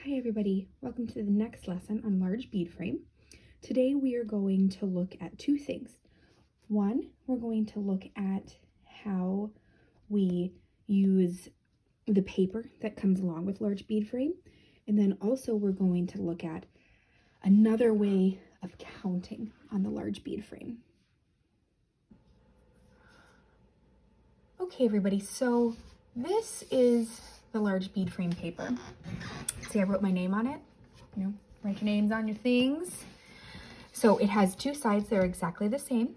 Hi everybody, welcome to the next lesson on large bead frame. Today we are going to look at two things. One, we're going to look at how we use the paper that comes along with large bead frame, and then also we're going to look at another way of counting on the large bead frame. Okay everybody, so this is the large bead frame paper. See, I wrote my name on it. Write your names on your things. So it has two sides that are exactly the same.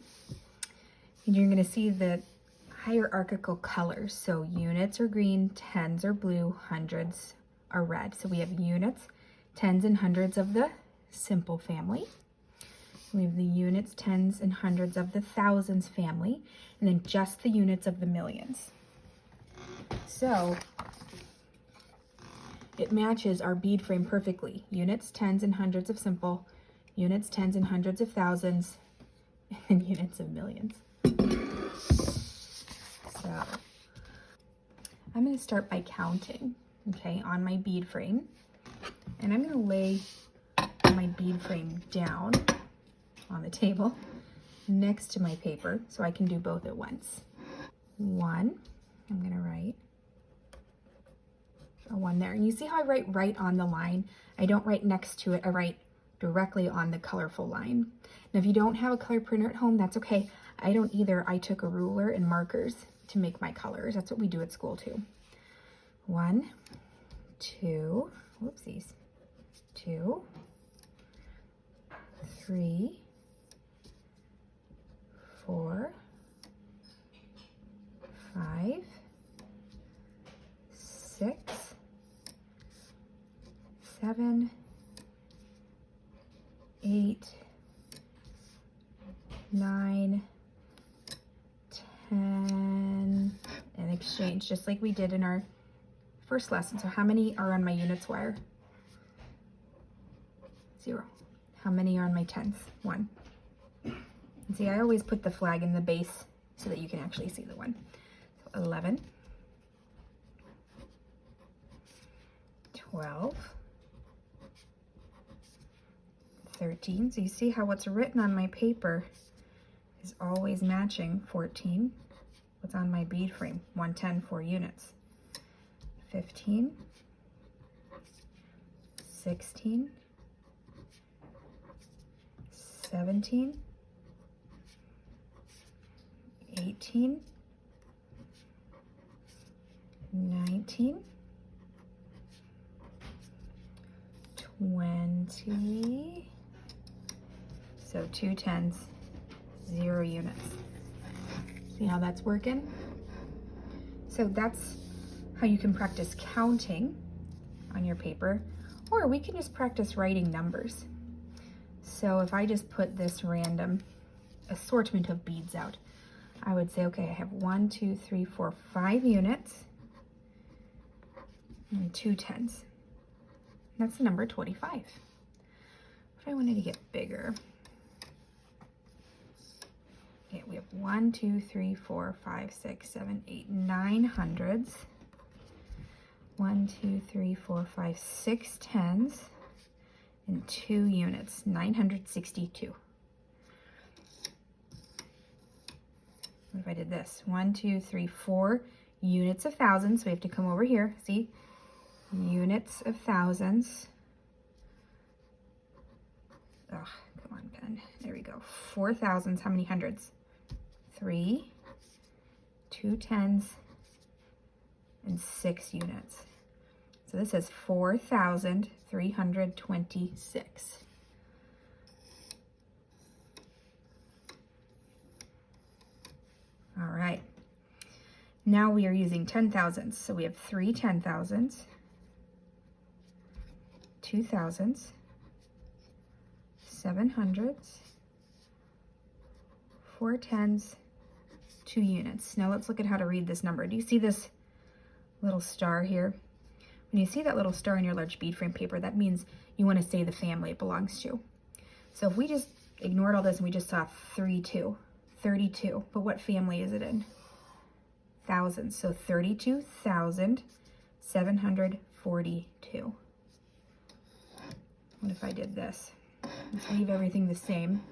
And you're going to see the hierarchical colors. So units are green, tens are blue, hundreds are red. So we have units, tens, and hundreds of the simple family. We have the units, tens, and hundreds of the thousands family, and then just the units of the millions. So it matches our bead frame perfectly. Units, tens, and hundreds of simple, units, tens, and hundreds of thousands, and units of millions. So I'm going to start by counting, okay, on my bead frame. And I'm going to lay my bead frame down on the table next to my paper so I can do both at once. One, I'm going to write a one there. And you see how I write right on the line? I don't write next to it, I write directly on the colorful line. Now if you don't have a color printer at home, that's okay. I don't either. I took a ruler and markers to make my colors. That's what we do at school too. 1, 2, whoopsies, 2, 3, 4, 5, 6, 7, 8, 9, 10, and exchange, just like we did in our first lesson. So how many are on my units wire? 0. How many are on my tens? 1. And see, I always put the flag in the base so that you can actually see the 1. So 11, 12, 13. So you see how what's written on my paper is always matching. 14, what's on my bead frame? 110, 4 units. 15, 16, 17, 18, 19, 20, so 2 tens, 0 units. See how that's working? So that's how you can practice counting on your paper, or we can just practice writing numbers. So if I just put this random assortment of beads out, I would say, okay, I have 1, 2, 3, 4, 5 units and 2 tens. That's the number 25. If I wanted to get bigger, okay, we have 1, 2, 3, 4, 5, 6, 7, 8, 9 hundreds. 1, 2, 3, 4, 5, 6 tens, and 2 units, 962. What if I did this? 1, 2, 3, 4 units of thousands. So we have to come over here, see? Units of thousands. Oh, come on, pen. There we go. 4 thousands. How many hundreds? 3, 2 tens, and 6 units. So this is 4,326. All right. Now we are using 10,000s. So we have 3 10,000s, 2 thousands, 7 hundreds, 4 tens, 2 units. Now let's look at how to read this number. Do you see this little star here? When you see that little star in your large bead frame paper, that means you want to say the family it belongs to. So if we just ignored all this and we just saw 32, but what family is it in? Thousands. So 32,742. What if I did this? Let's leave everything the same,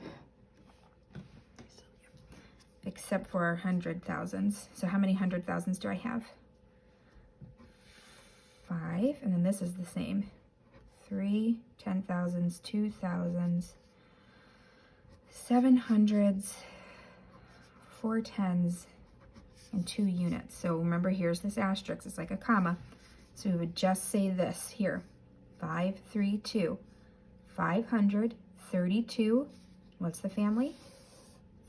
except for our 100,000s. So how many 100,000s do I have? 5, and then this is the same. 3, 10,000s, 2,000s, 700s, 4 10s, and 2 units. So remember, here's this asterisk, it's like a comma. So we would just say this here, 532, 532, what's the family?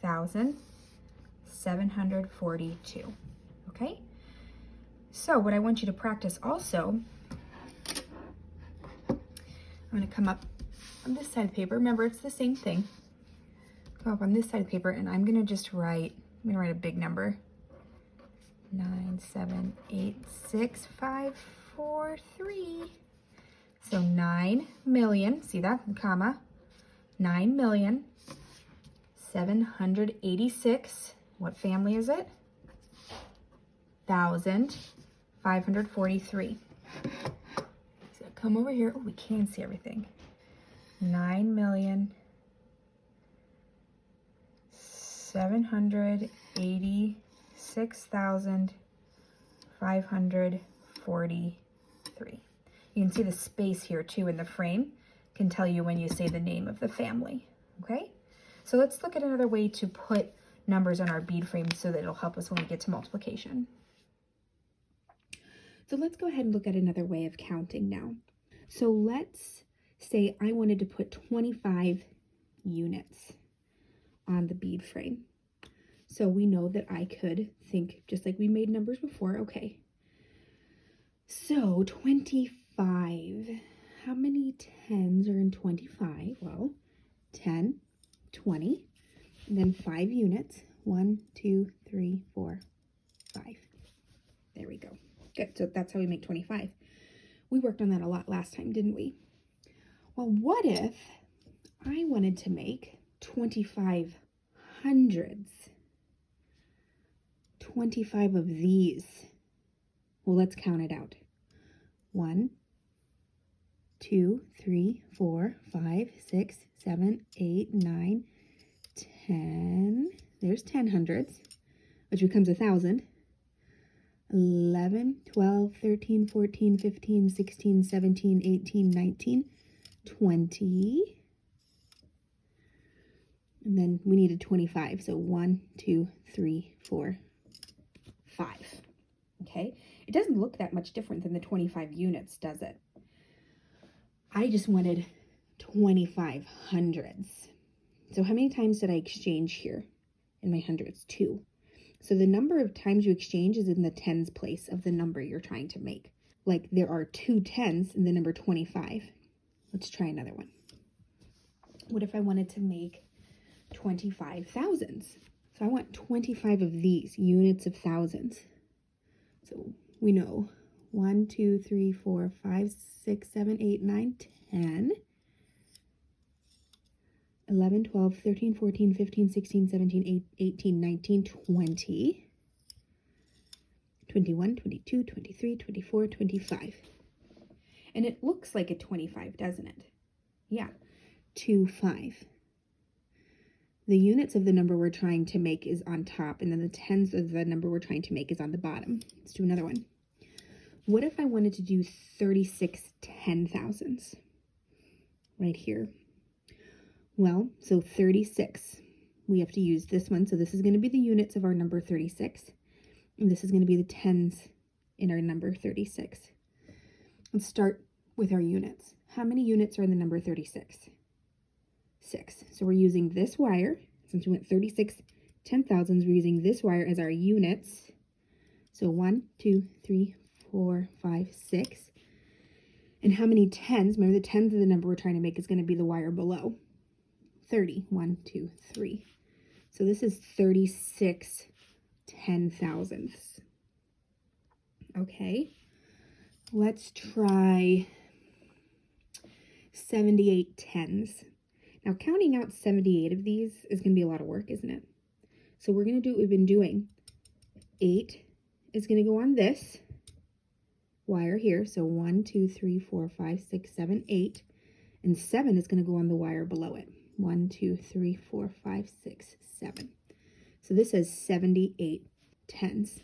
1,742, okay? So what I want you to practice also, I'm gonna come up on this side of the paper. Remember, it's the same thing. Come up on this side of the paper, and I'm gonna just write, I'm gonna write a big number. 9, 7, 8, 6, 5, 4, 3. So 9 million, see that, comma, 9,786, what family is it? 1,543. So come over here, oh, we can see everything. 9,786,543. You can see the space here too in the frame can tell you when you say the name of the family, okay? So let's look at another way to put numbers on our bead frame so that it'll help us when we get to multiplication. So let's go ahead and look at another way of counting now. So let's say I wanted to put 25 units on the bead frame. So we know that I could think just like we made numbers before. Okay, so 25, how many 10s are in 25? Well, 10, 20, and then 5 units. 1, 2, 3, 4, 5. There we go. Good, so that's how we make 25. We worked on that a lot last time, didn't we? Well, what if I wanted to make 25 hundreds? 25 of these. Well, let's count it out. 1, 2, 3, 4, 5, 6, 7, 8, 9, 10. There's 10 hundreds, which becomes 1,000. 11, 12, 13, 14, 15, 16, 17, 18, 19, 20. And then we needed 25. So 1, 2, 3, 4, 5. Okay, it doesn't look that much different than the 25 units, does it? I just wanted 25 hundreds. So how many times did I exchange here in my hundreds? 2. So the number of times you exchange is in the tens place of the number you're trying to make. Like there are 2 10s in the number 25. Let's try another one. What if I wanted to make 25 thousands? So I want 25 of these units of thousands. So we know 1, 2, 3, 4, 5, 6, 7, 8, 9, 10, 11, 12, 13, 14, 15, 16, 17, 18, 19, 20, 21, 22, 23, 24, 25. And it looks like a 25, doesn't it? Yeah, 2, 5. The units of the number we're trying to make is on top, and then the tens of the number we're trying to make is on the bottom. Let's do another one. What if I wanted to do 36 10,000s right here? Well, so 36, we have to use this one. So this is going to be the units of our number 36, and this is going to be the tens in our number 36. Let's start with our units. How many units are in the number 36? 6. So we're using this wire. Since we went 36 10,000s, we're using this wire as our units. So 1, 2, 3, 4, 5, 6. And how many tens? Remember, the tens of the number we're trying to make is going to be the wire below. 30. 1, 2, 3. So this is 36 10,000s. Okay. Let's try 78 tens. Now, counting out 78 of these is going to be a lot of work, isn't it? So we're going to do what we've been doing. 8 is going to go on this wire here. So 1, 2, 3, 4, 5, 6, 7, 8. and 7 is going to go on the wire below it. 1, 2, 3, 4, 5, 6, 7. So this says 78 tens.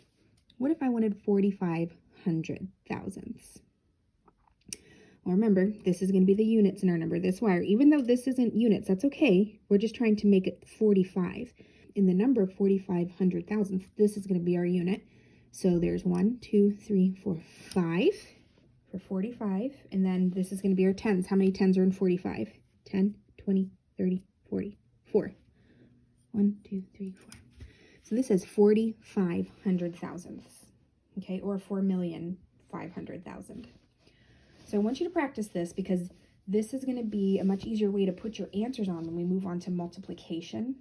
What if I wanted 4,500 thousandths? Well, remember, this is going to be the units in our number, this wire. Even though this isn't units, that's okay. We're just trying to make it 45. In the number 4,500 thousandths, this is going to be our unit. So there's 1, 2, 3, 4, 5 for 45. And then this is going to be our tens. How many tens are in 45? 10, 20, 30, 40, 4. 1, 2, 3, 4. So this says 4,500 thousandths, okay, or 4,500,000. So I want you to practice this because this is going to be a much easier way to put your answers on when we move on to multiplication.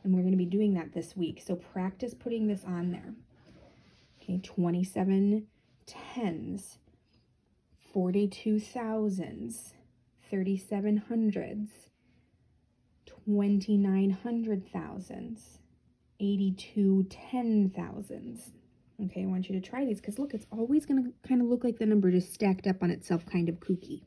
And we're going to be doing that this week. So practice putting this on there. Okay, 27 tens, 42 thousands, 37 hundreds, 2,900 thousandths, 82 ten thousandths. Okay, I want you to try these because look, it's always going to kind of look like the number just stacked up on itself, kind of kooky.